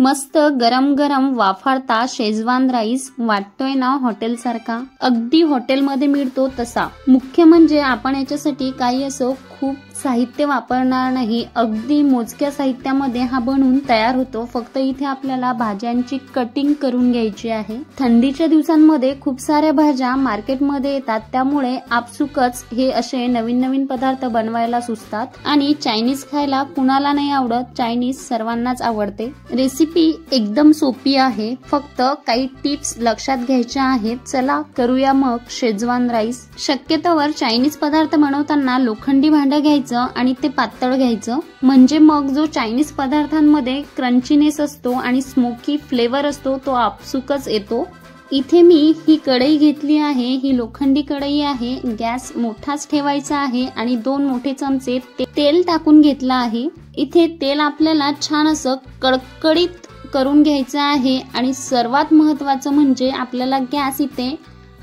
मस्त गरम गरम वाफाळता शेजवान राईस वाटतोय ना हॉटेल सारखा, अगदी हॉटेलमध्ये मिळतो तसा। मुख्य म्हणजे आपण याच्यासाठी काही असो खूप साहित्य वापरणार नाही, अगदी मोजक्या साहित्यामध्ये हा बनवून तयार होतो। फक्त इथे आपल्याला भाज्यांची कटिंग करून घ्यायची आहे। थंडीच्या दिवसांमध्ये खूप साऱ्या भाज्या मार्केटमध्ये येतात, त्यामुळे आपसुकच हे असे नवीन नवीन पदार्थ बनवायला सुचतात। आणि चायनीज खायला कुणाला नाही आवडत, चायनीज सर्वांनाच आवडते। रेसिपी एकदम सोपी आहे, फक्त काही टिप्स लक्षात घ्यायच्या आहेत। चला करूया मग शेजवान राईस। शक्यतोवर चायनीज पदार्थ बनवताना लोखंडी भांडं घ्यायचं आणि ते पातळ घ्यायचं, म्हणजे मग जो चायनीज पदार्थांमध्ये क्रंचीनेस असतो आणि स्मोकी फ्लेवर असतो तो आपसुकच येतो। इथे मी ही कढई घेतली आहे, ही लोखंडी कढई आहे। गॅस मोठाच ठेवायचा आहे आणि 2 मोठे चमचे तेल टाकून घेतला आहे। इथे तेल आपल्याला छान असं कडकडीत करून घ्यायचं आहे आणि सर्वात महत्त्वाचं म्हणजे आपल्याला गॅस इथे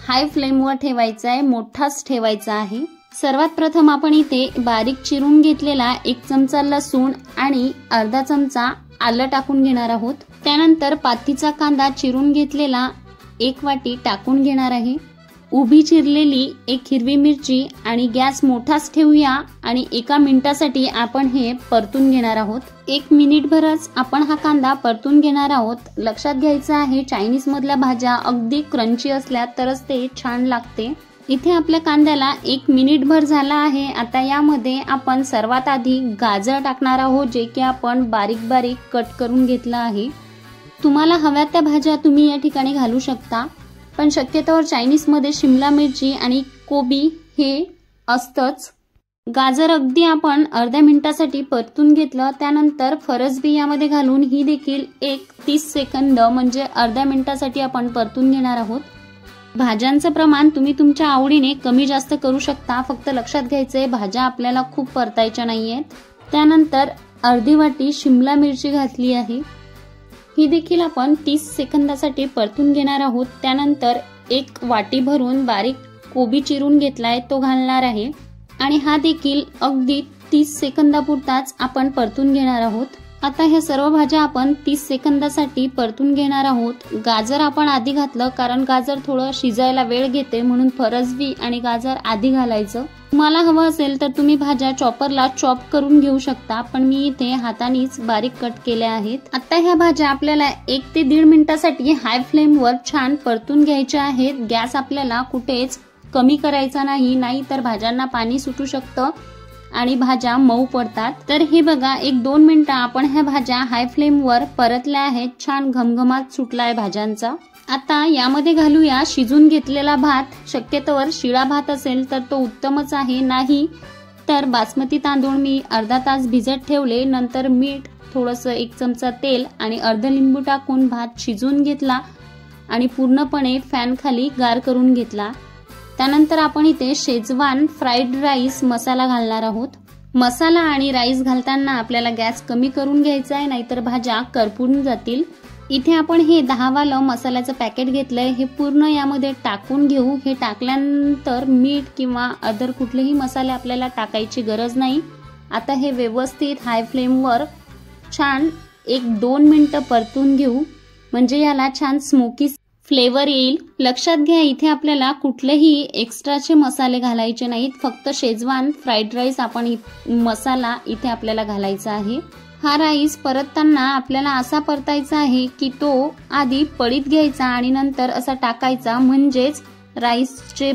हाय फ्लेमवर ठेवायचा आहे, मोठाच ठेवायचा आहे। सर्वात प्रथम आपण इथे बारीक चिरून घेतलेला 1 चमचा लसूण आणि अर्धा चमचा आलं टाकून घेणार आहोत। त्यानंतर पातीचा कांदा चिरून घेतलेला 1 वाटी टाकून घेणार आहे। उभी चिरलेली 1 हिरवी मिरची आणि गॅस मोठाच ठेवूया आणि 1 मिनिटासाठी आपण हे परतून घेणार आहोत। 1 मिनिटभरच आपण हा कांदा परतून घेणार आहोत। लक्षात घ्यायचं आहे चायनीज मधल्या भाज्या अगदी क्रंची असल्या तरच ते छान लागते। इथे आपल्या कांद्याला 1 मिनिटभर झाला आहे। आता यामध्ये आपण सर्वात आधी गाजर टाकणार आहोत, जे की आपण बारीक बारीक कट करून घेतला आहे। तुम्हाला हव्या त्या भाज्या तुम्ही या ठिकाणी घालू शकता, पण शक्यतोवर चायनीज मध्ये शिमला मिरची आणि कोबी हे असतंच। गाजर अगदी आपण अर्ध्या मिनिटासाठी परतून घेतलं, त्यानंतर फरसबी यामध्ये घालून ही देखील 30 सेकंद म्हणजे अर्ध्या मिनिटासाठी आपण परतून घेणार आहोत। भाज्यांचं प्रमाण तुम्ही तुमच्या आवडीने कमी जास्त करू शकता, फक्त लक्षात घ्यायचंय भाज्या आपल्याला खूप परतायच्या नाहीयेत। त्यानंतर अर्धी वाटी शिमला मिरची घातली आहे, ही देखील आपण 30 सेकंदासाठी परतून घेणार आहोत। त्यानंतर 1 वाटी भरून बारीक कोबी चिरून घेतलाय तो घालणार आहे आणि हा देखील अगदी 30 सेकंदापुरताच आपण परतून घेणार आहोत। आता ह्या सर्व भाज्या आपण 30 सेकंदासाठी परतून घेणार आहोत। गाजर आपण आधी घातलं कारण गाजर थोडं शिजायला वेळ घेते, म्हणून फरसबी आणि गाजर आधी घालायचं। तुम्हाला हवं असेल तर तुम्ही भाज्या चॉपरला चॉप करून घेऊ शकता, पण मी इथे हातानेच बारीक कट केल्या आहेत। आता ह्या भाज्या आपल्याला 1 ते 1.5 मिनिटासाठी हाय फ्लेमवर छान परतून घ्यायच्या आहेत। गॅस आपल्याला कुठेच कमी करायचा नाही, नाहीतर भाज्यांना पाणी सुटू शकतं आणि भाज्या मऊ पडतात। तर हे बघा 1-2 मिनिटं आपण ह्या भाज्या हाय फ्लेमवर परतल्या आहेत, छान घमघमाट सुटलाय भाज्यांचा। आता यामध्ये घालूया शिजून घेतलेला भात। शक्यतोवर शिळा भात असेल तर तो उत्तमच आहे, नाही तर बासमती तांदूळ मी अर्धा तास भिजत ठेवले, नंतर मीठ, थोडंसं 1 चमचा तेल आणि अर्ध लिंबू टाकून भात शिजून घेतला आणि पूर्णपणे फॅन खाली गार करून घेतला। त्यानंतर आपण इथे शेजवान फ्राईड राईस मसाला घालणार आहोत। मसाला आणि राईस घालताना आपल्याला गॅस कमी करून घ्यायचा आहे, नाहीतर भाज्या करपून जातील। इथे आपण हे 10 वालं मसाल्याचं पॅकेट घेतलंय, हे पूर्ण यामध्ये टाकून घेऊ। हे टाकल्यानंतर मीठ किंवा अदर कुठलेही मसाले आपल्याला टाकायची गरज नाही। आता हे व्यवस्थित हाय फ्लेमवर छान 1-2 मिनिटं परतून घेऊ, म्हणजे याला छान स्मोकी फ्लेवर येईल। लक्षात घ्या इथे आपल्याला कुठलेही एक्स्ट्राचे मसाले घालायचे नाहीत, फक्त शेजवान फ्राईड राईस आपण मसाला इथे आपल्याला घालायचा आहे। हा राईस परतताना आपल्याला असा परतायचा आहे की तो आधी पळीत घ्यायचा आणि नंतर असा टाकायचा, म्हणजेच राईसचे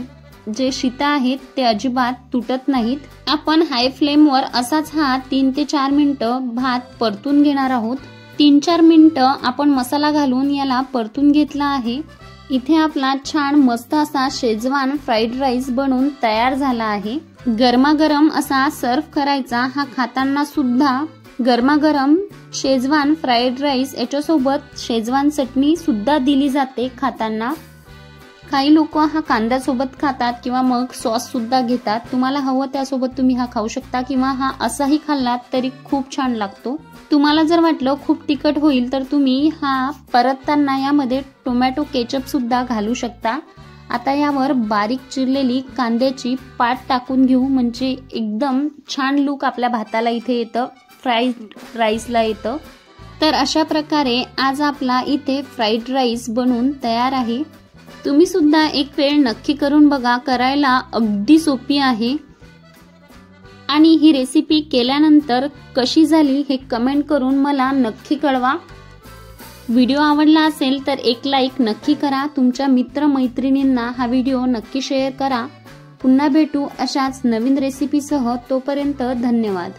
जे शिता आहेत ते अजिबात तुटत नाहीत। आपण हाय फ्लेमवर असाच हा 3 ते 4 मिनिटं भात परतून घेणार आहोत। 3-4 मिनिटं आपण मसाला घालून याला परतून घेतला आहे। इथे आपला छान मस्त असा शेजवान फ्राईड राईस बनून तयार झाला आहे। गरमागरम असा सर्व करायचा, हा खाताना सुद्धा गरमागरम शेजवान फ्राईड राईस याच्यासोबत शेजवान चटणी सुद्धा दिली जाते खाताना। काही लोक हा कांद्यासोबत खातात किंवा मग सॉस सुद्धा घेतात, तुम्हाला हवं त्यासोबत तुम्ही हा खाऊ शकता किंवा हा असाही खाल्लात तरी खूप छान लागतो। तुम्हाला जर वाटलं खूप तिखट होईल तर तुम्ही हा परतताना यामध्ये टोमॅटो केचप सुद्धा घालू शकता। आता यावर बारीक चिरलेली कांद्याची पात टाकून घेऊ, म्हणजे एकदम छान लुक आपल्या भाताला इथे येतं, फ्राईड राईसला येतं। तर अशा प्रकारे आज आपला इथे फ्राईड राईस बनून तयार आहे। तुम्ही सुद्धा एक वेळ नक्की करून बघा, करायला अगदी सोपी आहे आणि ही रेसिपी केल्यानंतर कशी झाली हे कमेंट करून मला नक्की कळवा। व्हिडिओ आवडला असेल तर एक लाईक नक्की करा। तुमच्या मित्र-मैत्रिणींना हा व्हिडिओ नक्की शेअर करा। पुन्हा भेटू अशाच नवीन रेसिपीसह, तोपर्यंत धन्यवाद।